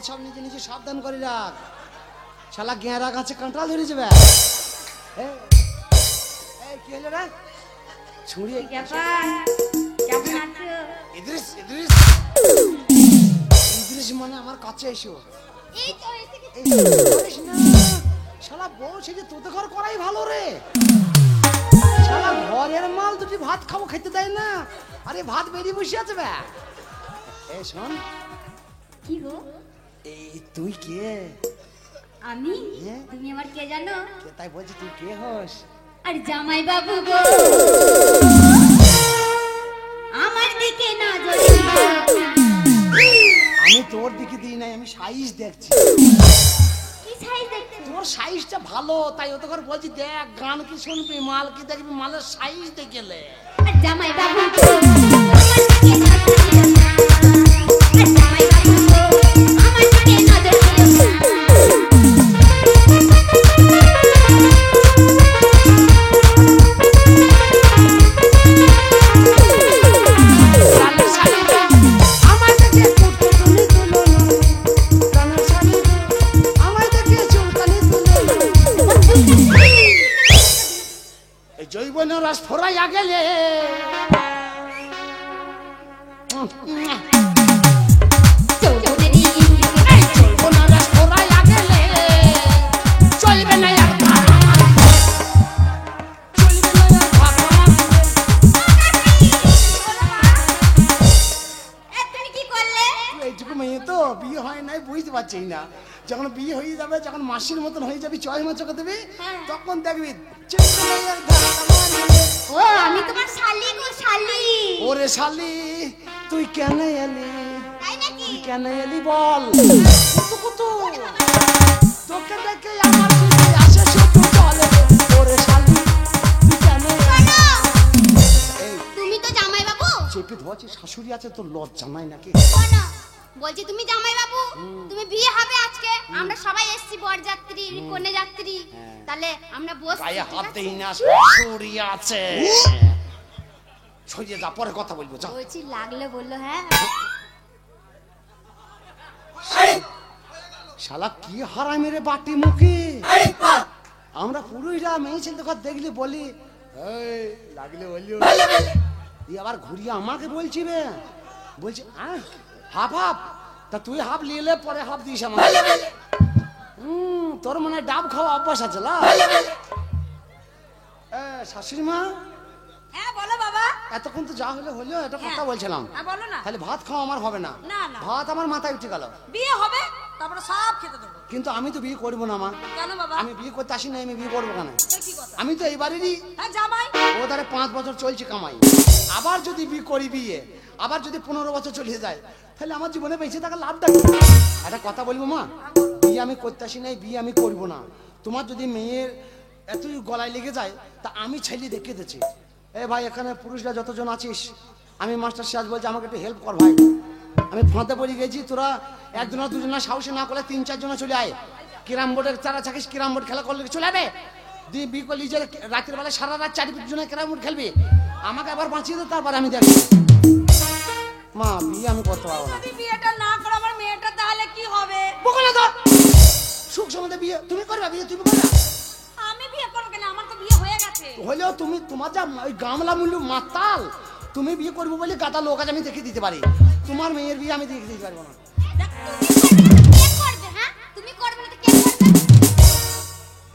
সব নিজে নিজে সাবধান করে রাখ, শালা গেঁড়া গাছে কাঁঠাল ধরে যাবে। এই কি হলো রে? ছুরি কেমন আছো? ইদ্রিস ইদ্রিস ইদ্রিস মানে আমার কাছে এসো। এই তো এসে গেছি। করিস না, শালা বউ সেজে তোতে ঘর করাই ভালো রে। শালা ঘরের মাল দুটি ভাত খাবো খেতে দেয় না, আরে ভাত বেরিয়ে বসে আছে বে। এই শোন, কি গো? এই তুই কে? আমি? হ্যাঁ? তুমি আমার কে জানো? কে তাই বলছি, তুই কে হস? আর জামাই বাবু গো, আমার দিকে নজর দিও। আমি তোর দিকে দিই নাই, আমি সাইজ দেখছি। কি সাইজ দেখছো? তোর সাইজটা ভালো, তাই ও তো করে বলছি দেখ গান কি শুনবি, মাল কি দেখবি, মালের সাইজ দেখলে। আর জামাই বাবু গো, আমার দিকে নজর দিও না। আর জামাই বাবু গো, আমার দিকে নজর দিও না। জৈবন রস ফোরাইয়া গেলে জৈবন রস ফোরাইয়া গেলে চলবে না আর ভাত, চলবে না আর ভাত। তুমি কি করলে? এইটুকু মেয়ে তো বিয়ে হয় নাই, বুঝতে পারছি না। যখন বিয়ে হয়ে যাবে, যখন মাসির মতন হয়ে যাবি, চয় মাছ চোখে দেবি, তখন দেখবি চলবে না আর ভাত। ও আমি তোমার শালি গো, শালি। ওরে শালি, তুই কেন এলি? তাই নাকি? তুই কেন এলি বল? কুতু কুতু তোকে দেখে আমার দিকে আসে শুধু চলে। ওরে শালি, তুই কেন এলি? এই তুমি তো জামাই বাবু। চেপে ধোয়াছি, শাশুড়ি আছে, তোর লজ্জা নাই নাকি? শোনো, বলছি তুমি জামাই বাবু, তুমি বিয়ে হবে আজকে, আমরা সবাই এসেছি বরযাত্রী, কনে যাত্রী, তাহলে আমরা বসছি। গায়ে ঠিক হাত আছে? দেই না, শাশুড়ি আছে। সরিয়ে যা, পরে কথা বলবো, যা। বলছি লাগলে বললো হ্যাঁ। শালা কি হারামি রে বাটি মুখে। আমরা পুরুষরা মেয়ে ছেলে কথা দেখলে বলি এই লাগলে বলিও, দিয়ে আবার ঘুরিয়ে আমাকে বলছি বে, বলছি হাফ হাফ, তা তুই হাফ নিলে পরে হাফ দিস আমাকে। তোর মনে হয় ডাব খাওয়া অভ্যাস আছে না? শাশুড়ি মা, হ্যাঁ বলো বাবা। এতক্ষণ তো যা হলো হলো, এটা কথা বলছিলাম। হ্যাঁ বলো না। তাহলে ভাত খাওয়া আমার হবে না। না, না। ভাত আমার মাথায় উঠে গেল। বিয়ে হবে তারপরে সব খেতে দেবো। কিন্তু আমি তো বিয়ে করবো না মা। কেন বাবা? আমি বিয়ে করতে আসি না, আমি বিয়ে করবো কেন? এটা কি কথা? আমি তো এই বাড়িরই। হ্যাঁ জামাই। ও তারে 5 বছর চলছে কামাই, আবার যদি বিয়ে করি, বিয়ে আবার যদি 15 বছর চলে যায়, তাহলে আমার জীবনে বেঁচে থাকার লাভটা কি? একটা কথা বলবো মা, বিয়ে আমি করতে আসি নাই, বিয়ে আমি করবো না। তোমার যদি মেয়ের এতই গলায় লেগে যায়, তা আমি ছেলে দেখে দিচ্ছি। এ ভাই, এখানে পুরুষরা যতজন আছিস, আমি মাস্টার সিরাজ বলছি, আমাকে একটু হেল্প কর ভাই। আমি ফাঁদে পড়ে গেছি, তোরা একজনা দুজনা সাহসে না করলে 3-4 জনা চলে আয়। ক্যারাম বোর্ডের চারা থাকিস, ক্যারাম বোর্ড খেলা করলে চলে যাবে। দিয়ে বিয়ে করলি যে রাতের বেলা সারা রাত 4-5 জনা ক্যারাম বোর্ড খেলবি, আমাকে আবার বাঁচিয়ে দে, তারপর আমি দেখবো। মা, বিয়ে আমি করতে পারবো না। তুমি বিয়েটা না করো, আমার মেয়েটা তাহলে কি হবে? বকো না তো, সুখ সম্বন্ধে বিয়ে তুমি করবা, বিয়ে তুমি করবা। আমি বিয়ে করবো কেন? আমার তো বিয়ে হয়ে গেছে। হলেও তুমি, তোমার যা ওই গামলা মূল্য মাতাল, তুমি বিয়ে করবো বলে গাদা লোক আছে, আমি দেখে দিতে পারি। তোমার মেয়ের বিয়ে আমি দেখে দিতে পারবো না। দেখ, তুমি করবে, হ্যাঁ? তুমি করবে না তো কে করবে?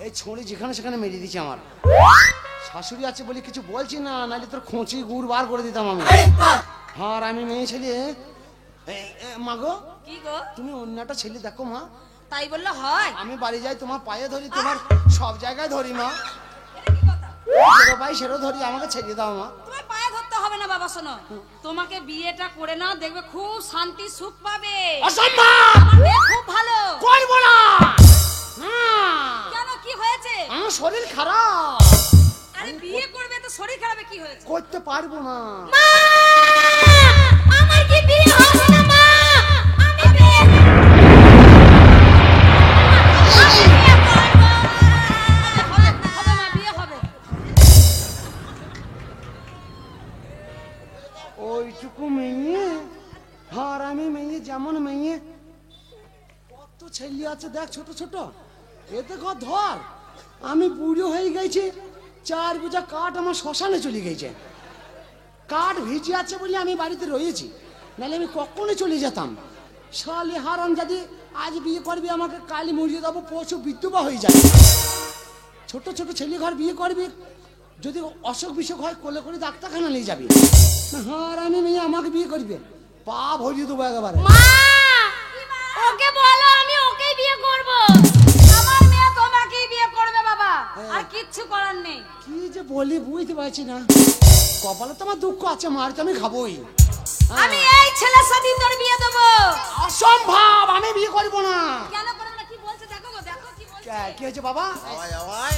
এই ছড়ি যেখানে সেখানে মেরে দিচ্ছে আমার। শাশুড়ি আছে বলে কিছু বলছি না, নাহলে তোর খোঁচি গুড় বার করে দিতাম আমি। হ্যাঁ, আর আমি মেয়ে ছেলে। মা গো, কি গো? তুমি অন্য একটা ছেলে দেখো মা। তাই বললে হয়? আমি বাড়ি যাই, তোমার পায়ে ধরি, তোমার সব জায়গায় ধরি মা। এটা কি কথা? সেরো পাই সেরো ধরি, আমাকে ছেড়ে দাও মা। তোমার পায়ে ধরতে হবে না বাবা। শোনো, তোমাকে বিয়েটা করে নাও, দেখবে খুব শান্তি সুখ পাবে। অসম্ভব, আমার মেয়ে খুব ভালো। করবো না। কেন, কি হয়েছে? আমার শরীর খারাপ। আরে বিয়ে করবে তো শরীর খারাপে কি হয়েছে? করতে পারবো না। মা, আমার কি বিয়ে হবে না মা? আমি বিয়ে হবে মা, বিয়ে হবে। ওইটুকু মেয়ে, আর আমি মেয়ে যেমন মেয়ে, কত ছেলে আছে দেখ, ছোট ছোট, এতে ঘর ধর। আমি বুড়ো হয়ে গেছি, 4 বোঝা কাঠ আমার শ্মশানে চলে গেছে। কাঠ ভিজে আছে বলে আমি বাড়িতে রয়েছি, নাহলে আমি কখনই চলে যেতাম। শালি হারাম, যদি আজ বিয়ে করবি আমাকে কালি মরিয়ে দেবো, পশু বিদ্যুবা হয়ে যাবে। ছোট ছোট ছেলে ঘর বিয়ে করবি, যদি অসুখ বিসুখ হয় কোলে করে ডাক্তারখানা নিয়ে যাবি। হারামি মেয়ে আমাকে বিয়ে করবে, পা ভরিয়ে দেবো একেবারে। মা ওকে বলো আমি ওকেই বিয়ে করব। আমার মেয়ে তোমাকেই বিয়ে করবে বাবা, আর কিচ্ছু করার নেই। কি যে বলি বুঝতে পারছি না, কপালে তো আমার দুঃখ আছে, মার তো আমি খাবোই। আমি এই ছেলের সাথে তোর বিয়ে দেবো। অসম্ভব, আমি বিয়ে করব না। কেন করবে না? কি বলছে দেখো গো, দেখো কি বলছে। কি হয়েছে বাবা? আওয়াই আওয়াই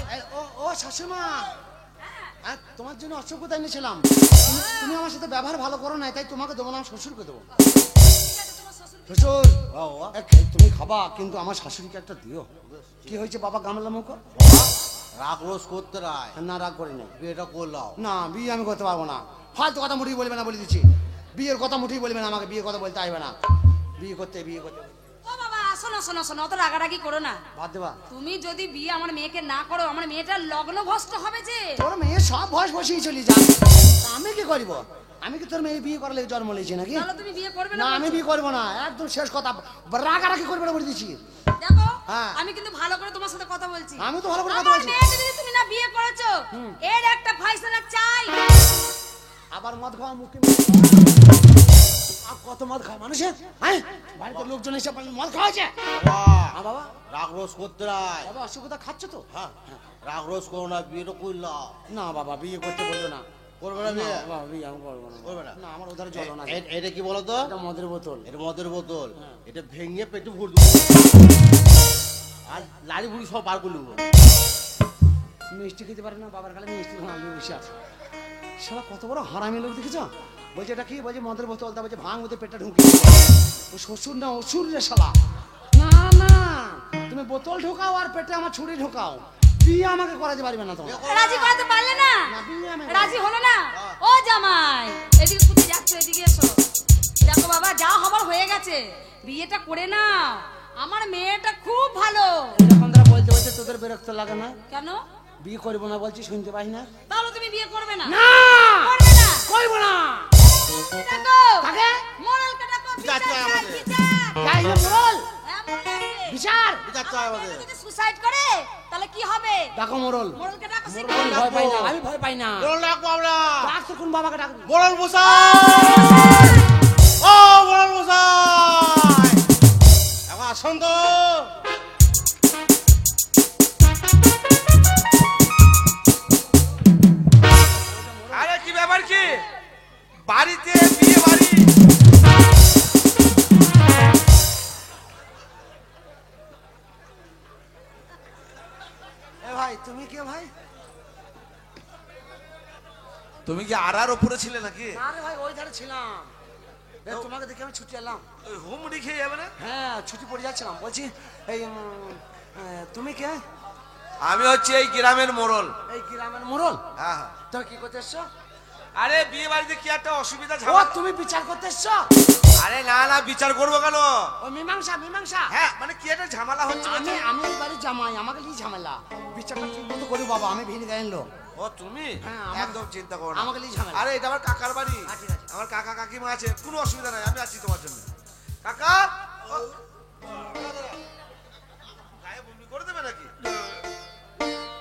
ও শাশুমা, তোমার জন্য অসভ্যতা এনেছিলাম। তুমি আমার সাথে ব্যবহার ভালো করো না, তাই তোমাকে দেবো না, আমার শ্বশুরকে দেবো। শ্বশুর, তুমি খাবা, কিন্তু আমার শাশুড়িকে একটা দিও। কি হয়েছে বাবা গামলা মুখ? রাগ রোজ করতে রায় না রাগ করি না, বিয়েটা করলাম। না বিয়ে আমি করতে পারবো না। ফালতু কথা মুঠি বলবে না, বলে দিচ্ছি। বিয়ের কথা মুঠি বলবে না, আমাকে বিয়ে কথা বলতে আসবে না। বিয়ে করতে ও বাবা শোনো শোনো শোনো, অত রাগারাগি করো না। বাদ দেবা। তুমি যদি বিয়ে আমার মেয়েকে না করো, আমার মেয়েটার লগ্ন ভ্রষ্ট হবে যে। তোর মেয়ে সব বয়স বসেই চলে যায়, আমি কি করবো? আমি কি তোর মেয়ে বিয়ে করালে জন্ম নিয়েছি নাকি? তাহলে তুমি বিয়ে করবে না না? আমি বিয়ে করবো না, একদম শেষ কথা। রাগারাগি করবে না বলে দিচ্ছি। দেখো হ্যাঁ। আমি কিন্তু ভালো করে তোমার সাথে কথা বলছি। আমি তো ভালো করে কথা আমার বলছি। মেয়েকে যদি তুমি না বিয়ে করেছো, এর একটা ফয়সালা চাই। আবার মদ খাওয়া মুখে আর কত মদ খায় মানুষে? হ্যাঁ, বাড়িতে লোকজন এসে মদ খাওয়াছে। বাবা রাগ রোজ করতে রায়। বাবা অসুবিধা খাচ্ছ তো? হ্যাঁ, রাগ রোজ করো না, বিয়েটা করলাম। না বাবা বিয়ে করতে বলবো না। করবে না বিয়ে? না, বাবা, বিয়ে আমি করবো না। করবে না? না আমার ওধারে জল না। এটা কি বলো তো? এটা মদের বোতল। এটা মদের বোতল, এটা ভেঙে পেটে ভর দেবো আর লাড়ি বুড়ি সব বার করে নেবো। মিষ্টি খেতে পারে না, বাবার কালে মিষ্টি আমি বেশি আছে। সারা কত বড় হারামি লোক দেখেছ? বলছে এটা কি? বলছে মদের বোতল। তা বলছে ভাঙ ওদের পেটটা ঢুকিয়ে। ও শ্বশুর না অসুর রে শালা। না না, তুমি বোতল ঢোকাও আর পেটে আমার ছুরি ঢোকাও, বিয়ে আমাকে করাতে পারবে না তোমার। রাজি করাতে পারলে না? না, বিয়ে আমি রাজি হলো না? ও জামাই, এদিকে কোথায় যাচ্ছ? এদিকে এসো। দেখো বাবা, যা হবার হয়ে গেছে, বিয়েটা করে নাও। আমার মেয়েটা খুব ভালো। এরকম তারা বলতে বলতে তোদের বিরক্ত লাগে না? কেন? বিয়ে করবো না বলছি, শুনতে পাই না? তাহলে তুমি বিয়ে করবে না? না করবে না? করবো না। দেখো কাকে? মোড়লকে ডাকো, বিচার বিচার চাই চাই, আমাদের। বিচার। যাই না মোড়ল, হ্যাঁ, মোড়ল আসবে। বিচার। বিচার চাই আমাদের। যদি সুসাইড করে তাহলে কি হবে? ডাকো মোড়ল। মোড়লকে ডাকো, মোড়ল শিগগির। ভয় পাই না, আমি ভয় পাই না। বড় ডাকবো আমরা। ডাক তো কোন বাবাকে ডাক। বড় মশাই, ও বড় মশাই, এখন আসুন তো। আরে কি ব্যাপার কি? বাড়িতে বিয়ে বাড়ি। এ ভাই তুমি কে ভাই? তুমি কি আর ওপরে ছিলে নাকি? আরে ভাই ওই ধারে ছিলাম, তোমাকে দেখে আমি ছুটি এলাম। ওই হুমড়ি খেয়ে যাবে না? হ্যাঁ ছুটি পড়ে যাচ্ছিলাম। বলছি এই তুমি কে? আমি হচ্ছে এই গ্রামের মোড়ল। এই গ্রামের মোড়ল? হ্যাঁ হ্যাঁ। তুমি কি করতে এসছো? আরে বিয়ে বাড়িতে কি একটা অসুবিধা ও ঝামেলা? তুমি বিচার করতে এসছো? আরে না না, বিচার করবো কেন? ও মীমাংসা মীমাংসা। হ্যাঁ মানে কি একটা ঝামেলা হচ্ছে আমি বলছে? আমি এই বাড়ির জামাই, আমাকে নিয়ে ঝামেলা। বিচারটা ঠিক মতো করি বাবা, আমি ভিড় গায়েন লোক। ও তুমি? হ্যাঁ, আমার- একদম চিন্তা করো না, আমাকে নিয়ে ঝামেলা। আরে এটা আমার কাকার বাড়ি। ঠিক আছে। আমার কাকা কাকিমা আছে, কোনো অসুবিধা নাই, আমি আছি তোমার জন্য। কাকা ও, গায়ে বমি করে দেবে নাকি?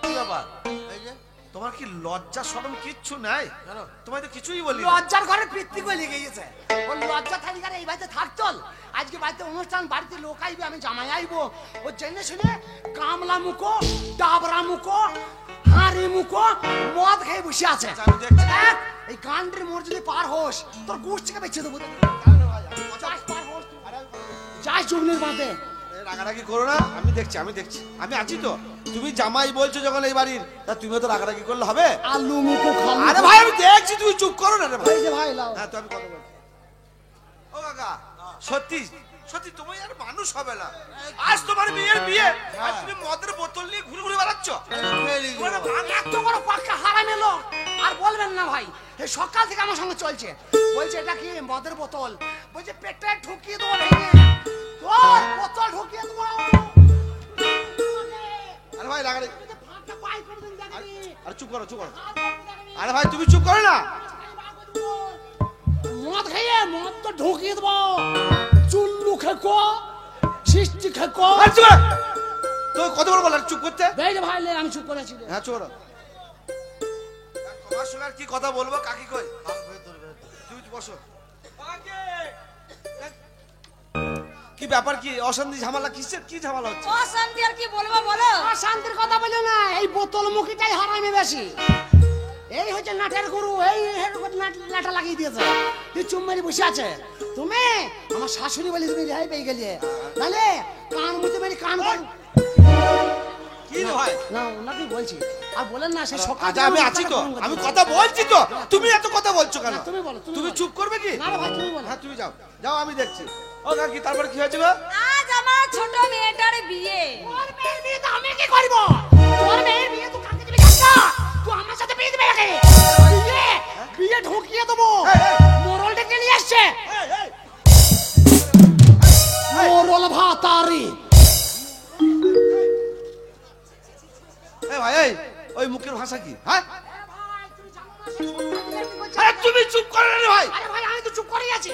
কি ব্যাপার? এই যে তোমার কি লজ্জা শরম কিচ্ছু নাই? কেন? তোমায় তো কিছুই বলি না। লজ্জার ঘরে পিতৃ গলে গিয়েছে। ও লজ্জা থাকি এই বাড়িতে থাকতো। আজকে বাড়িতে অনুষ্ঠান, বাড়িতে লোক আইবে, আমি জামাই আইবো। ও জেনে শুনে কামলা মুখো, ডাবরা মুখো, হাঁড়ি মুখো মদ খেয়ে বসে আছে। আমি দেখছি। দেখ, এই গান্ডের মোড় যদি পার হোস, তোর গুড় থেকে বেঁচে দেবো। যাস পার হোস, যাস জুগনির বাঁধে। রাগারাগি করো না, আমি দেখছি আমি দেখছি, আমি আছি তো। তুমি জামাই বলছো যখন এই বাড়ির, তা তুমিও তো রাগারাগি করলে হবে? আলু মুখো খালু। আরে ভাই আমি দেখছি, তুমি চুপ করো না রে ভাই। এই যে ভাই লাও। হ্যাঁ তো আমি কথা বলছি। ও কাকা, সত্যি সত্যি তুমি আর মানুষ হবে না। আজ তোমার মেয়ের বিয়ে, আর তুমি মদের বোতল নিয়ে ঘুরে ঘুরে বেড়াচ্ছ। তোমার না ভাঙা- এত বড় পাক্কা হারামে লোক আর বলবেন না ভাই। এই সকাল থেকে আমার সঙ্গে চলছে, বলছে এটা কি মদের বোতল, বলছে পেটে ঢুকিয়ে দেবো ভেঙে, তোর বোতল ঢুকিয়ে দেবো। আরে ভাই রাগারে, ফাঁকটা পাই করে দিন দেখি। আরে চুপ করো চুপ করো। আরে ভাই তুমি চুপ করো না। মদ খেয়ে মদ তো ঢুকিয়ে দেবো, চুল্লু খেকো, সৃষ্টি খেকো। আরে চুপ করো। তো কত বড় বল চুপ করতে। বেশ ভাই লে, আমি চুপ করেছি রে। হ্যাঁ চুপ করো। তোমার সঙ্গে আর কি কথা বলবো, কাকি কই? তুমি বসো। কি ব্যাপার, কি অশান্তি ঝামেলা, কিসের কি ঝামেলা হচ্ছে? অশান্তি আর কি বলবো বলো? শান্তির কথা বলে না, এই বোতল মুখিটাই হারামি বেশি। এই হচ্ছে নাটের গুরু, এই নাটা লাগিয়ে দিয়েছে, তুই চুম মেরে বসে আছে। তুমি আমার শাশুড়ি বলি তুমি রেহাই পেয়ে গেলি, নালে কান মুতে মেরে কান কর। কি রে ভাই? না ওনাকে বলছি, আর বলেন না সেই সকাল। আচ্ছা আমি আছি তো, আমি কথা বলছি তো, তুমি এত কথা বলছো কেন? না, তুমি বলো, তুমি চুপ করবে কি? না রে ভাই তুমি বলো। হ্যাঁ তুমি যাও যাও, আমি দেখছি। ও কাকি তারপরে কি হয়েছে গো? আজ আমার ছোট মেয়েটার বিয়ে। তোর মেয়ের বিয়ে তো আমি কি করব? তোর মেয়ের বিয়ে তো কাকে দিবি কাকা? তুই আমার সাথে বিয়ে দিবি নাকি? বিয়ে ঢুকিয়ে দেবো। মোরল ডেকে নিয়ে আসছে, মোরল ভাতারি। এই ভাই এই ওই মুখের ভাষা কি? হ্যাঁ আরে তুমি চুপ করো না রে ভাই। আরে ভাই আমি তো চুপ করেই আছি,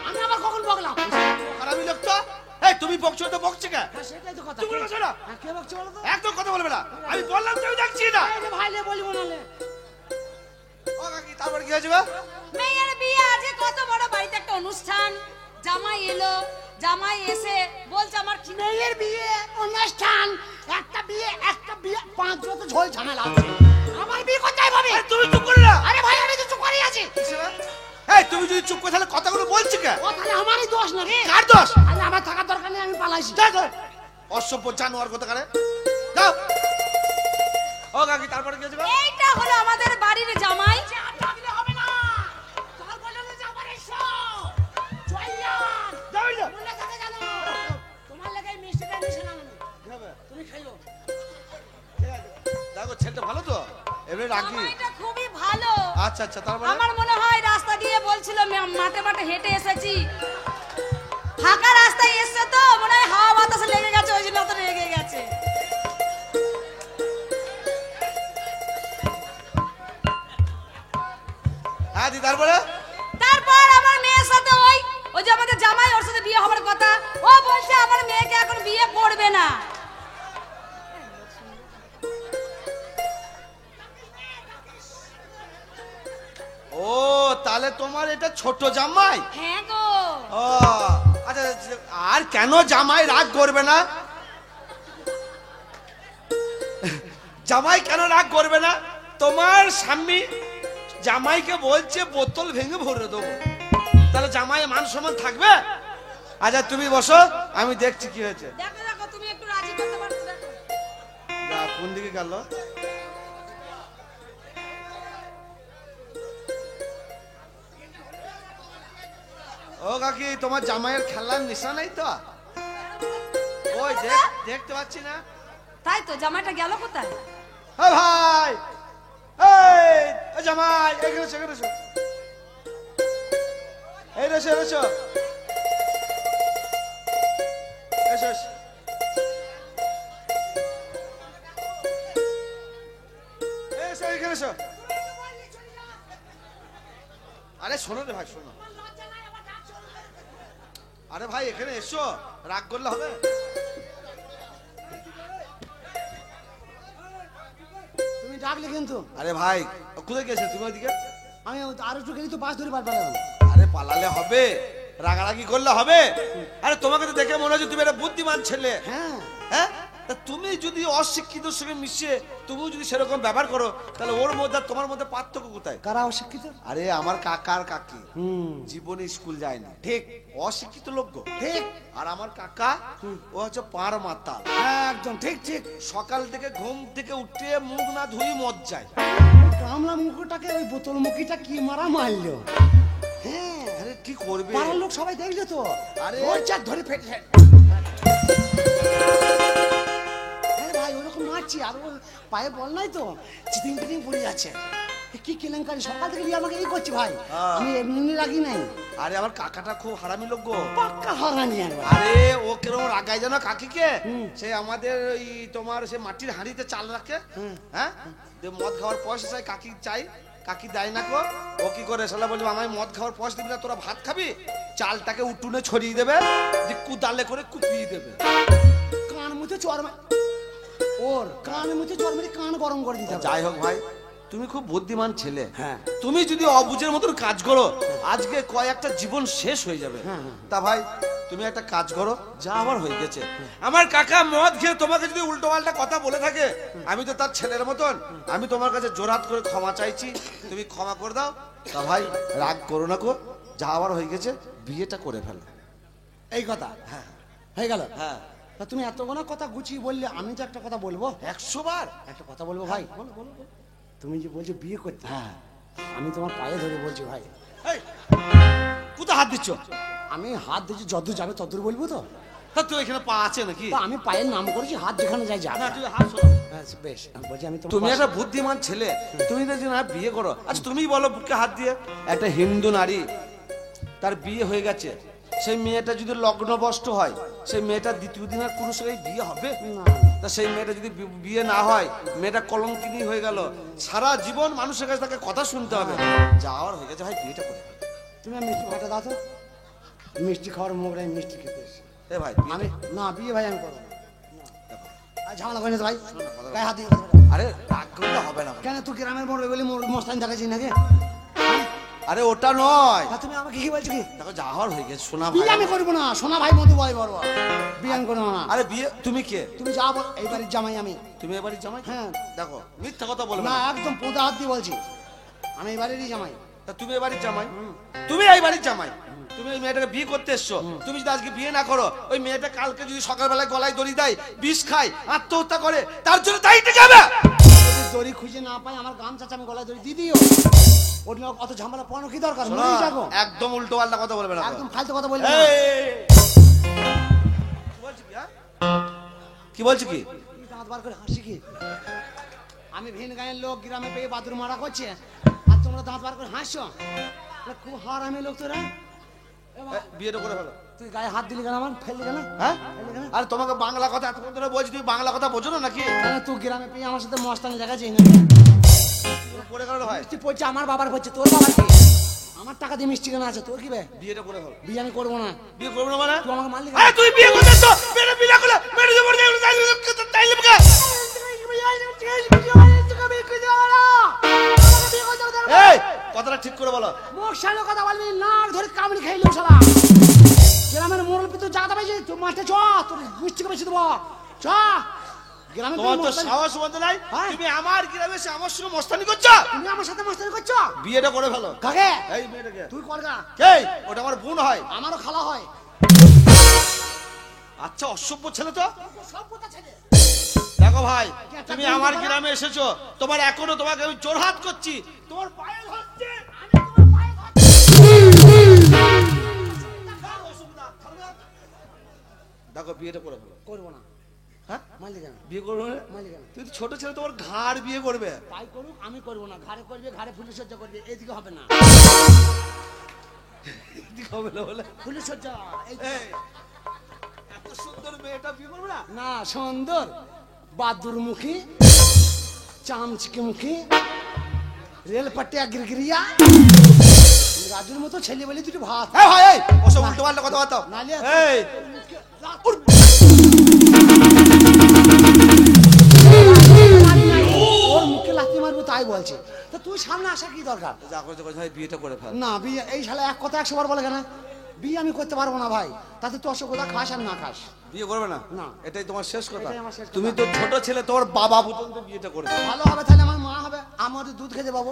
আমি আবার কখন বকলাম? খারাপই লোক তো। এই তুমি বকছো তো বকছে কে? সেটাই তো কথা। চুপ করে বসো না। কে বকছে বলো তো? একদম কথা বলবে না, আমি বললাম তুমি দেখছি না। এই রে ভাই লে বলবো না লে। ও কাকি তারপরে কি হয়েছে গো? মেয়ের বিয়ে, আজকে কত বড় বাড়িতে একটা অনুষ্ঠান, জামাই এলো, জামাই এসে বলছে আমার কি মেয়ের বিয়ে অনুষ্ঠান, একটা বিয়ে পাঁচ যত ঝোল ঝামেলা আছে। আমার বিয়ে কোথায় হবে? আরে তুমি চুপ করে না। আরে ভাই আমি তো চুপ করেই আছি। এই তুমি যদি চুপ করে তাহলে কথাগুলো বলছি কে? ও তাহলে আমারই দোষ না রে। কার দোষ? আরে আমার থাকার দরকার নেই, আমি পালাইছি। অসভ্য জানোয়ার কথা কারে। যাও। ও কাকি তারপরে কি হয়েছে গো? এইটা হলো আমাদের বাড়ির জামাই। আর ডাকলে হবে না। তোর বলে যে আমার এসো। জয়লাল। যাও না। বলে থাকে জানো। তোমার লাগে এই মিষ্টিটা নিছে না আমি। কি হবে? তুমি খাইও। দেখো ছেলেটা ভালো তো, এবারে রাখি। জামাইটা খুবই ভালো। আচ্ছা আচ্ছা তারপরে আমার মনে হয় রাস্তা দিয়ে বলছিল মাঠে মাঠে হেঁটে এসেছি, ফাঁকা রাস্তায় এসছে তো মনে হয় হাওয়া বাতাসে লেগে গেছে, ওই জন্য তো রেগে গেছে। হ্যাঁ দি তারপরে তারপর আমার মেয়ের সাথে ওই যে আমাদের জামাই, ওর সাথে বিয়ে হবার কথা, ও বলছে আমার মেয়েকে এখন বিয়ে করবে না। ও তাহলে তোমার এটা ছোট জামাই? হ্যাঁ গো। ও আচ্ছা আর কেন জামাই রাগ করবে না? জামাই কেন রাগ করবে না? তোমার স্বামী জামাইকে বলছে বোতল ভেঙে ভরে দেবো, তাহলে জামাই মান সম্মান থাকবে? আচ্ছা তুমি বসো, আমি দেখছি কি হয়েছে। দেখো দেখো তুমি একটু রাজি করতে পারছো? দেখো যা, কোন দিকে গেল? ও কাকি তোমার জামাইয়ের খেলার নেশা নাই তো? ওই দেখতে পাচ্ছি না। তাই তো, জামাইটা গেল কোথায়? ও ভাই, এই ও জামাই এখানে এসো, এখানে এসো, এই এসো এসো এসো এসো। এসো এখানে এসো। আরে শোনো রে ভাই শোনো, আরে ভাই এখানে এসো, রাগ করলে হবে? তুমি ডাকলে কিন্তু আরে ভাই কোথায় গেছে তুমি ওইদিকে? আমি আর একটু গেলি তো বাস ধরে পারবে না। আরে পালালে হবে, রাগারাগি করলে হবে? আরে তোমাকে তো দেখে মনে হচ্ছে তুমি একটা বুদ্ধিমান ছেলে। হ্যাঁ হ্যাঁ তা তুমি যদি অশিক্ষিতর সঙ্গে মিশিয়ে তুমিও যদি সেরকম ব্যবহার করো, তাহলে ওর মধ্যে আর তোমার মধ্যে পার্থক্য কোথায়? কারা অশিক্ষিত? আরে আমার কাকার কাকি জীবনে স্কুল যায়নি, ঠিক অশিক্ষিত লোক গো। ঠিক। আর আমার কাকা ও হচ্ছে পার মাতাল, হ্যাঁ একদম ঠিক ঠিক। সকাল থেকে ঘুম থেকে উঠে মুখ না ধুই মদ যায়। কামলা মুখটাকে ওই বোতল মুখিটা কি মারা মারলো। হ্যাঁ আরে কি করবে? পাড়ার লোক সবাই দেখলে তো, আরে ওর চার ধরে ফেটে। আরে ভাই ওরকম মারছি, আর ওর পায়ে বল নাই তো, চিটিং পিটিং পড়ে যাচ্ছে। এ কি কেলেঙ্কারি, সকাল থেকে বিয়ে আমাকে এই করছে ভাই। হ্যাঁ। আমি এমনি রাগি নাই, আরে আমার কাকাটা খুব হারামি লোক গো। পাক্কা হারানি একবার। আরে ও কিরকম রাগায় জানো কাকিকে? সে আমাদের ওই তোমার সে মাটির হাঁড়িতে চাল রাখে, হ্যাঁ, যে মদ খাওয়ার পয়সা চাই, কাকি চাই, কাকি দেয় না গো। ও কি করে শালা বলবে আমায় মদ খাওয়ার পয়সা দিবি না, তোরা ভাত খাবি, চালটাকে উঠুনে ছড়িয়ে দেবে, যে কুদালে করে কুপিয়ে দেবে। কান মুছে চর ওর কান মুছে চর মেরে কান গরম করে দিতে হবে। যাই হোক ভাই, তুমি খুব বুদ্ধিমান ছেলে। হ্যাঁ। তুমি যদি অবুঝের মতন কাজ করো, আজকে কয়েকটা জীবন শেষ হয়ে যাবে। তা ভাই তুমি একটা কাজ করো, যা আমার হয়ে গেছে। আমার কাকা মদ খেয়ে তোমাকে যদি উল্টো পাল্টা কথা বলে থাকে, আমি তো তার ছেলের মতন, আমি তোমার কাছে জোরহাত করে ক্ষমা চাইছি, তুমি ক্ষমা করে দাও। তা ভাই রাগ করো না গো, যা আমার হয়ে গেছে, বিয়েটা করে ফেলো। এই কথা হ্যাঁ হয়ে গেল। হ্যাঁ, তা তুমি এতগুলো কথা গুছিয়ে বললে, আমি তো একটা কথা বলবো। 100 বার একটা কথা বলবো ভাই। বলো বলো বলো। তুমি যে বলছো বিয়ে করতে, হ্যাঁ, আমি তোমার পায়ে ধরে বলছি ভাই। এই, কোথায় হাত দিচ্ছ? আমি হাত দিচ্ছি, যদ্দূর যাবে তদ্দূর বলবো তো। তা তুই এখানে পা আছে নাকি? তা আমি পায়ের নাম করেছি, হাত যেখানে যাই যা। না, তুই হাত সরা। হ্যাঁ, বেশ আমি বলছি, আমি তোমার তুমি পাশে- একটা বুদ্ধিমান ছেলে, তুমি যদি না বিয়ে করো। আচ্ছা তুমি বলো, বুকে হাত দিয়ে, একটা হিন্দু নারী তার বিয়ে হয়ে গেছে, সেই মেয়েটা যদি লগ্নভ্রষ্ট হয়, সেই মেয়েটা দ্বিতীয় দিন আর পুরুষের এই বিয়ে হবে না। তা সেই মেয়েটা যদি বিয়ে না হয়, মেয়েটা কলঙ্কিনী হয়ে গেল, সারা জীবন মানুষের কাছে তাকে কথা শুনতে হবে। যাওয়ার হয়ে গেছে ভাই, বিয়েটা করে ফেলো। তুমি আর মিষ্টি ভাইটা দাও তো, মিষ্টি খাওয়ার মুখ নাই, মিষ্টি খেতে এসে। এ ভাই আমি না, বিয়ে ভাই আমি করবো না। আর ঝামেলা করে না তো ভাই, গায়ে হাত দিয়ে। আরে রাগ করলে হবে না। কেন তুই গ্রামের বড় বলে মস্তানি দেখাচ্ছিস নাকি? আরে ওটা নয়, আর তুমি আমাকে কি বলছো কি? দেখো যাওয়ার হয়ে গেছে, শোনা বিয়ে ভাই। আমি করবো না, সোনা ভাই মধু ভাই বলবো, বিয়ে আমি করবো না। আরে বিয়ে তুমি কে? তুমি যা বল, এই বাড়ির জামাই আমি। তুমি এবারে জামাই? হ্যাঁ। দেখো মিথ্যা কথা বলবে না, না। একদম পোদা হাত দিয়ে বলছি, আমি এই বাড়িরই জামাই। তা তুমি এ বাড়ির জামাই, তুমি এই বাড়ির জামাই, তুমি ওই মেয়েটাকে বিয়ে করতে এসছো। তুমি যদি আজকে বিয়ে না করো, ওই মেয়েটা কালকে যদি সকালবেলায় গলায় দড়ি দেয়, বিষ খায়, আত্মহত্যা করে, তার জন্য দায়ীটা যাবে। যদি দড়ি খুঁজে না পাই, আমার গামছা আমি গলায় দড়ি দিয়ে দিও। ওর নিয়ে অত ঝামেলা পানো কি দরকার? শোনো, মরেই যাবো। একদম উল্টো পাল্টা কথা বলবে না। একদম ফালতু কথা বলবো না। এই, কি বলছি কি, হ্যাঁ? কি বলছি কি? কি দাঁত বার করে হাসি কি? আমি ভিন গায়ের লোক, গ্রামে পেয়ে বাদুর মারা করছে, আর তোমরা দাঁত বার করে হাসছো। খুব হারামি লোক তোরা। বিয়েটা করে ফেলো। তুই গায়ে হাত দিলি কেন, আমার ফেললি কেন? হ্যাঁ, ফেললি কেন? আর তোমাকে বাংলা কথা এতক্ষণ ধরে বলছি, তুমি বাংলা কথা বোঝো না নাকি? কেন তুই গ্রামে পেয়ে আমার সাথে মস্তানি দেখাচ্ছিস না? পড়ে গেল ভাই, মিষ্টি পড়ছে আমার বাবার পড়ছে, তোর বাবার কি? আমার টাকা দিয়ে মিষ্টি কেনা আছে, তোর কি বে? বিয়েটা করে ফেলো। বিয়ে আমি করবো না। বিয়ে করবে না মানে? তুই আমাকে মারলি আরে তুই বিয়ে করতে এসছো, মেয়েটা বিয়ে করলে, মেয়েটা যে মরে যাবে, তাইলে মুখে। এই কথাটা ঠিক করে বলো। মুখ সামনে কথা বলবি না, ধরে কামড়ি খাইলো শালা। গ্রামের মোড়ল পিতু জায়গা পাইছি, তুই মাঠে চ, তোর মিষ্টিকে বেশি দেবো, চ। গ্রামে তোমার তো মস্তানি- সাহস মতো নাই, হ্যাঁ। তুমি আমার গ্রামে এসে আমার সঙ্গে মস্তানি করছো। তুমি আমার সাথে মস্তানি করছো? বিয়েটা করে ফেলো। কাকে? এই মেয়েটাকে। তুই কর গা। এই ওটা আমার বোন হয়। আমারও খালা হয়। আচ্ছা অসভ্য ছেলে তো। সব কথা ছেড়ে। দেখো ভাই, একটা তুমি বন্ধু আমার করা? গ্রামে এসেছো, তোমার এখনো তোমাকে আমি জোরহাত করছি, তোমার পায়ে ধরছে। দেখো বিয়েটা করে ফেলো। করবো না। হ্যাঁ, মারলি কেন? বিয়ে করবে না? মারলি কেন? তুই তো ছোট ছেলে, তোমার ঘাড় বিয়ে করবে। তাই করুক, আমি করবো না। ঘাড়ে করবে, ঘাড়ে ফুলি সজ্জা করবে, এদিকে হবে না। এদিকে হবে না বলে। ফুলি সজ্জা এই- এই, এত সুন্দর মেয়েটা বিয়ে করবে না? না, সুন্দর বাদুর মুখী, চামচিকে মুখী, রেল পাটিয়া গিরগিরিয়া, রাজুর মতো ছেলে বলে দুটো ভাত। এই ভাই, এই ওসব উল্টো পাল্টা কথা বলতো। নালে এই ওর মুখে লাথি মারবো তাই বলছে। তো তুই সামনে আসা কি দরকার? যা করছে করছে, ভাই বিয়েটা করে ফেল। না, বিয়ে এই শালা এক কথা 100 বার বলে কেন? বিয়ে আমি করতে পারবো না ভাই, তাতে তুই অসুবিধা খাস আর না খাস। বিয়ে করবে না? না। এটাই তোমার শেষ কথা। এটাই আমার শেষ কথা। তুমি তো ছোট ছেলে, তোমার বাবা পর্যন্ত বিয়েটা করবে। ভালো হবে তাহলে, আমার মা হবে, আমার দুধ খেতে পাবো।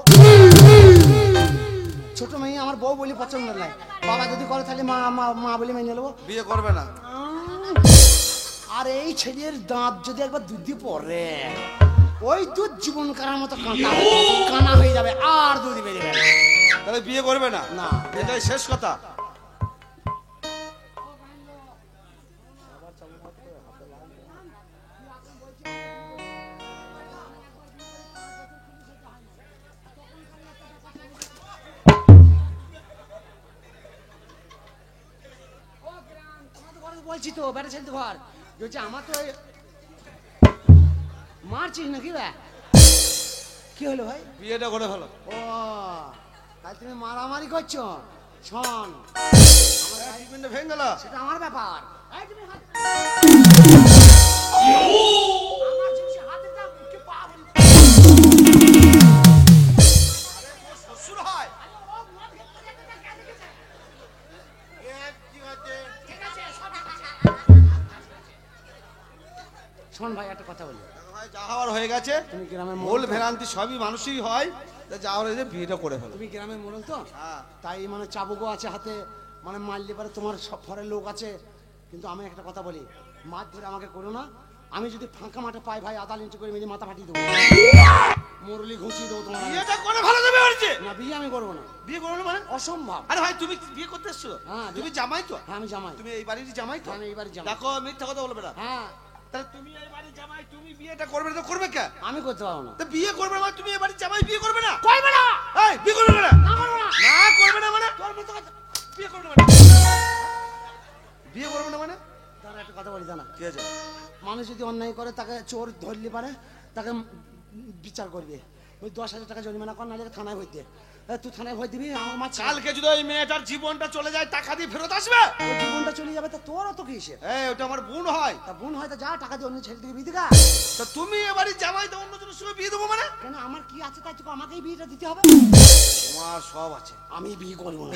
ছোট মেয়ে আমার বউ বলি পছন্দ নাই, বাবা যদি করে তাহলে মা মা মা বলে মেনে নেবো। বিয়ে করবে না? আর এই ছেলের দাঁত যদি একবার দুধ পড়ে, ওই দুধ জীবন কারার মতো কাঁটা কানা হয়ে যাবে, আর দুধ বেরিয়ে যাবে। তাহলে বিয়ে করবে না? না। এটাই শেষ কথা। বলছি তো ব্যাটা ছেলে ঘর বলছে আমার তো মারছিস নাকি রে কি হলো ভাই বিয়েটা করে ভালো ও তাই তুমি মারামারি করছো শোন ট্রিটমেন্টটা ভেঙে গেল সেটা আমার ব্যাপার এই তুমি হাত- আমার জিনিসে হাত দিতে মুখে পা বলি। শ্বশুর হয় শোন ভাই একটা কথা বলি ভাই, যা হওয়ার হয়ে গেছে তুমি গ্রামের ভুল মোড়ল তো? ভ্রান্তি সবই মানুষই হয় তা যা হওয়ার হয়েছে বিয়েটা করে ফেলো তুমি গ্রামের মোড়ল তো হ্যাঁ। তাই মানে চাবুকও আছে হাতে মানে মারলে পারে তোমার সব ঘরের লোক আছে কিন্তু আমি একটা কথা বলি মাছ ধরে আমাকে করো না আমি যদি ফাঁকা মাঠে পাই ভাই আদা লিঞ্চি করে মেরে মাথা ফাটিয়ে দেবো মুরলি ঘুষিয়ে দেবো তোমার বিয়েটা করে ভালো যাবে হচ্ছে না বিয়ে আমি করবো না বিয়ে করবে না মানে অসম্ভব আরে ভাই তুমি বিয়ে করতে এসছো হ্যাঁ, তুমি জামাই তো হ্যাঁ আমি জামাই তুমি এই বাড়ির জামাই তো আমি এইবারে জামাই দেখো মিথ্যা কথা বলবে না হ্যাঁ তাহলে তুমি এই বাড়ির জামাই তুমি বিয়েটা করবে না তো করবে কে আমি করতে পারবো না তা বিয়ে করবে না মানে তুমি এই বাড়ির জামাই বিয়ে করবে না করবে না এই বিয়ে করবে না না করবো না না করবে না মানে তোর মতো কথা বিয়ে করবে না মানে বিয়ে করবে না মানে দাঁড়া একটা কথা বলি জানা কি আছে মানুষ যদি অন্যায় করে তাকে চোর ধরলে পারে তাকে বিচার করবে ওই 10,000 টাকা জরিমানা কর নাহলে থানায় ভোট দে তুই থানায় ভোট দিবি আমার মা কালকে যদি ওই মেয়েটার জীবনটা চলে যায় টাকা দিয়ে ফেরত আসবে ওর জীবনটা চলে যাবে তা তোর অত কিসে এই ওটা আমার বোন হয় তা বোন হয়তো যা টাকা দিয়ে অন্য ছেলে থেকে বিয়ে দিগা তা তুমি এ বাড়ির জামাই তো অন্য জনের সঙ্গে বিয়ে দেবো মানে কেন আমার কি আছে তাই তোকে আমাকেই বিয়েটা দিতে হবে তোমার সব আছে আমি বিয়ে করবো না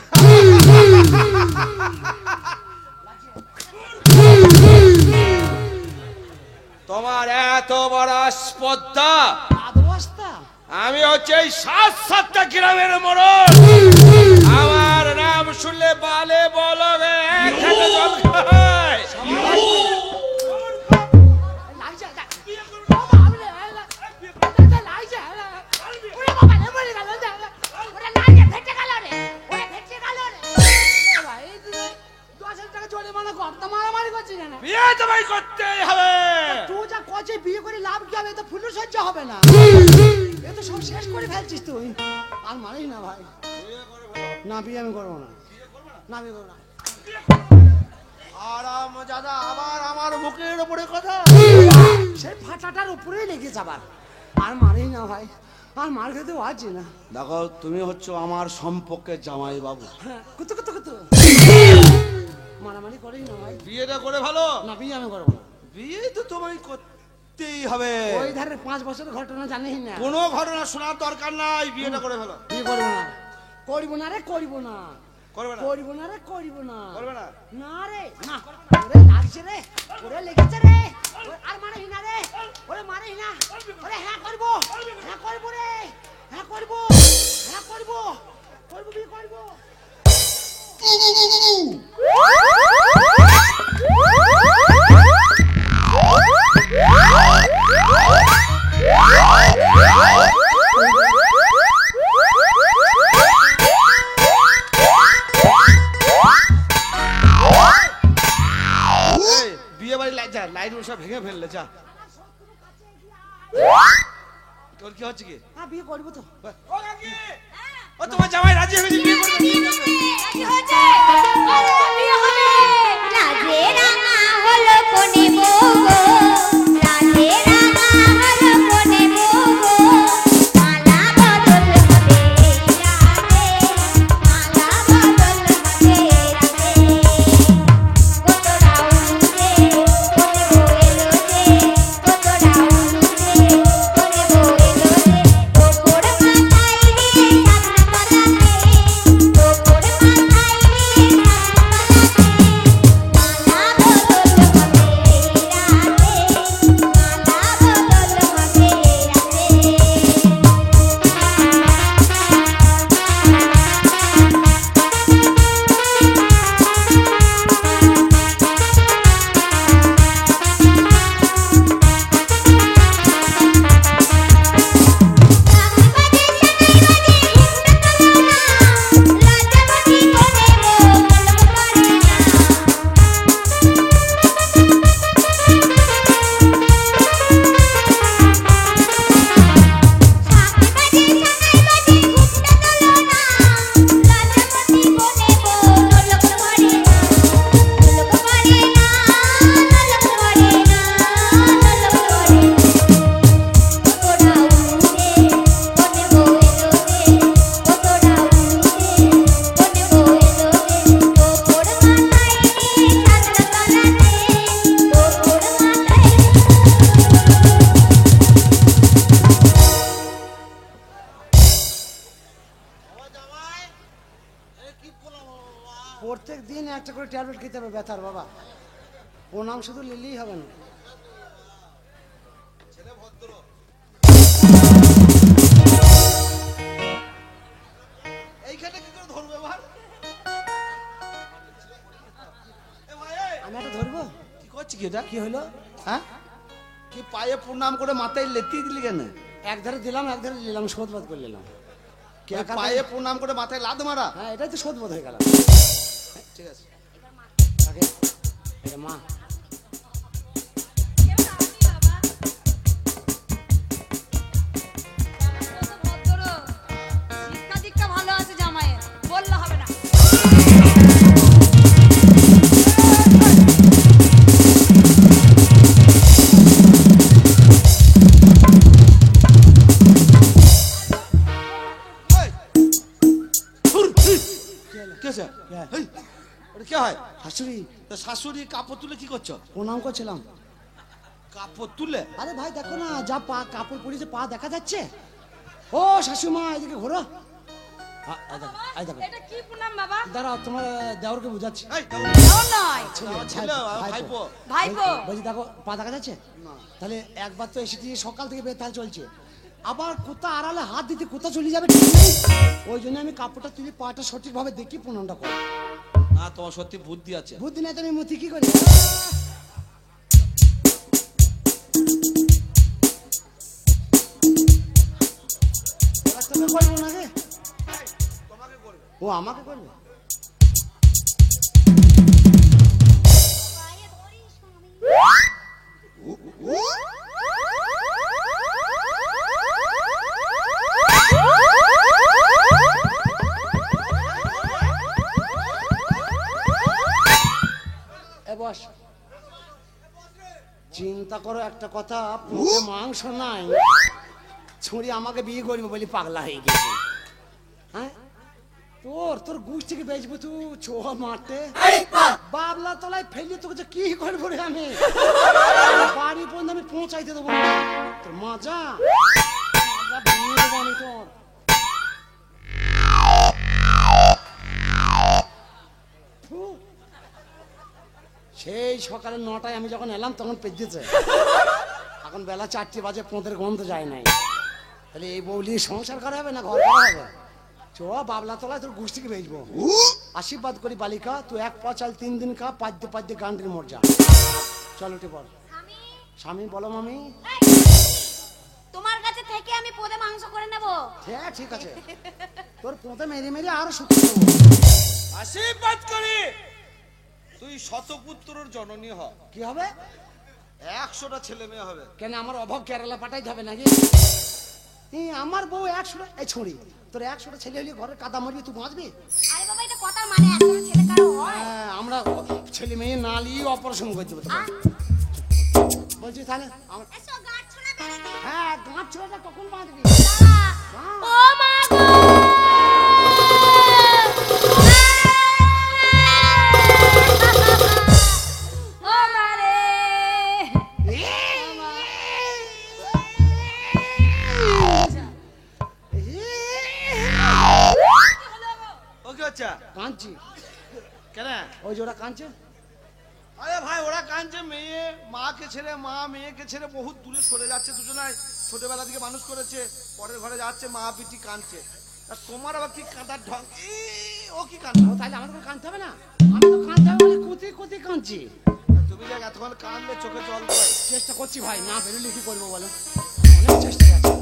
তোমার এত বড় স্পর্ধা আদবস্তা আমি হচ্ছে এই 7-7টা গ্রামের মোড়ল আমার নাম শুনলে বালে বলবে এক হাতে জল খায় মারামারি করছিস না বিয়ে তোমায় করতেই হবে তুই যা কচে বিয়ে করে লাভ কি হবে তো ফুল সহ্য হবে না এ তো সব শেষ করে ফেলছিস তুই আর মানিস না ভাই না বিয়ে আমি করবো না না বিয়ে করবো না আরাম দাদা আবার আমার মুখের উপরে কথা সেই ফাটাটার উপরেই লেগে যাবার আর মারিস না ভাই আর মার খেতে পারছি না দেখো তুমি হচ্ছে আমার সম্পর্কে জামাই বাবু হ্যাঁ কুতু কুতু কুতু মারামারি করিস না ভাই বিয়েটা করে ভালো না বিয়ে আমি করবো না বিয়ে তো তোমায় করতেই হবে ওই ধারে 5 বছরের ঘটনা জানিস না কোনো ঘটনা শোনার দরকার নাই বিয়েটা করে ভালো বিয়ে করবো না করবো না রে করবো না করবে না করবো না রে করবো না করবে না না রে না ওরে লাগছে রে ওরে লেগেছে রে আর মারিস না রে ওরে মারিস না ওরে হ্যাঁ করবো রে হ্যাঁ করবো করবো বিয়ে করবো এই, বিয়ে বাড়ি লাইট সব ভেঙে ফেললে যা তোর কি হচ্ছে কি হ্যাঁ বিয়ে করবো তো ও কাকি ও তোমার জামাই রাজি হয়েছে বিয়ে করবে কি হয়েছে আরে বিয়ে হবে রাজে রাঙা হলো কোনে মোগো রাজে রাঙা হলো কোনে মোগো মালা বদল হবে রাতে মালা বদল হবে রাতে কত রাউন্ডে কোনে বইলো যে কত রাউন্ডে কোনে বইলো যে ওপর মাথায় রে সাত পারাতে ওপর মাথায় রে প্রতিদিন একটা করে ট্যাবলেট খেতে হবে ব্যথার বাবা, প্রণাম শুধু নিলেই হবে না। এইখানে কি করে ধরবে এবার? এ ভাই, এই, আমি একটা ধরবো? কি করছি কি এটা? কি হলো? হ্যাঁ, কি পায়ে প্রণাম করে মাথায় লেতি দিলি কেন? এক ধারে দিলাম এক ধারে নিলাম, শোধবোধ করে নিলাম। কে ওই একা পায়ে প্রণাম করে মাথায় লাদ মারা? হ্যাঁ, এটাই তো শোধবোধ হয়ে গেল। ঠিক আছে। কাকে? এটা মা। শিক্ষা দীক্ষা ভালো আছে জামাইয়ের, বললে হবে না। এই, ধুর, এই, কি হয়েছে? এই, ওটা কি হয়? শাশুড়ি, তা শাশুড়ি কাপড় তুলে কি করছো? প্রণাম করছিলাম। কাপড় তুলে? আরে ভাই দেখো না, যা পা কাপড় পরিয়েছে পা দেখা যাচ্ছে। ও শাশুমা, এদিকে ঘোরো। এই দেখো, এটা কি প্রণাম বাবা? দাঁড়াও, তোমার দেওরকে বুঝাচ্ছি। এই, তাও নয়, আমার ছেলে, আমার ভাইপো। ভাইপো। বলছি দেখো, পা দেখা যাচ্ছে? তাহলে একবার তো এসে দিয়ে সকাল থেকে বেতাল চলছে, আবার কোথা আড়ালে হাত দিতে কোথা চলে যাবে ঠিক নেই। ওই জন্য আমি কাপড়টা তুলে পাটা সঠিকভাবে দেখি প্রণামটা করি। না, তোমার সত্যি বুদ্ধি আছে। বুদ্ধি নাই তো আমি মতি কি করি? এবার তোকে করবো না রে? তোমাকে করবে। ও আমাকে করবে? এ বস, চিন্তা করো একটা কথা, পুরো মাংস নাই, ছুরি আমাকে বিয়ে করবে বলি পাগলা হয়ে গেছে। হ্যাঁ, তোর গুষ্টিকে বেচবো তুই ছো মাঠে বাবলা তলায় ফেলি, তোকে যে কি করবো রে আমি? বাড়ি পর্যন্ত আমি পৌঁছাইতে দেবো না। তোর মজা ভেঙে দেবো আমি তোর। ফু। সেই সকালে 9টায় আমি যখন এলাম তখন পেঁচেছে, এখন বেলা 4টে বাজে, পোঁতের গন্ধ যায় নাই। তাহলে এই বৌলি সংসার করা হবে না ঘর করা হবে? চ বাবলা তলায় তোর গোষ্ঠীকে বেচবো। আশীর্বাদ করি বালিকা, তুই 1 পা চাল 3 দিন খা, পাদ্যে পাদ্যে গান্ডির মর্যা। চল উঠে পড়। স্বামী বলো মামি। তোমার কাছে থেকে আমি পদে মাংস করে নেব। হ্যাঁ ঠিক আছে, তোর পোঁতে মেরে মেরে আরো শুকিয়ে দেবো। আশীর্বাদ করি তুই শতপুত্রর জননী হ। কি হবে? 100টা ছেলে মেয়ে হবে। কেন আমার অভাব কেরালা পাঠাইতে হবে নাকি? আমার বউ 100টা, এই ছড়ি তোর 100টা ছেলে হলে ঘরে কাদা মারবি, তুই বাঁচবি? আরে বাবা, এটা কথার মানে একটা ছেলে কারো হয়? হ্যাঁ, আমরা ছেলে মেয়ে না নিয়ে অপারেশন করতে হবে। বলছি তাহলে এসো গাছ ছোড়া বেড়ে দি। হ্যাঁ, গাঁট ছোড়াটা কখন বাঁধবি? ও মা গো! ও মা রে! ও কি হচ্ছে? কাঁদছি কেন? ওই যে ওরা কাঁদছে। আরে ভাই, ওরা কাঁদছে, মেয়ে মাকে ছেড়ে, মা মেয়েকে ছেড়ে বহুত দূরে সরে যাচ্ছে। দুজনাই ছোটবেলা থেকে মানুষ করেছে, পরের ঘরে যাচ্ছে, মা পিটি কাঁদছে। আর তোমার আবার কি কাঁদার ঢং? ও কি কাঁদছে? ও তাহলে আমাদের কাঁদতে হবে না? আমি তো কাঁদতে হবে বলে কুতি কুতি কাঁদছি। তুমি দেখ, এতক্ষণ কাঁদলে চোখে জল দেয়। চেষ্টা করছি ভাই, না বেরোলে কি করবো বলো? অনেক চেষ্টা আছে।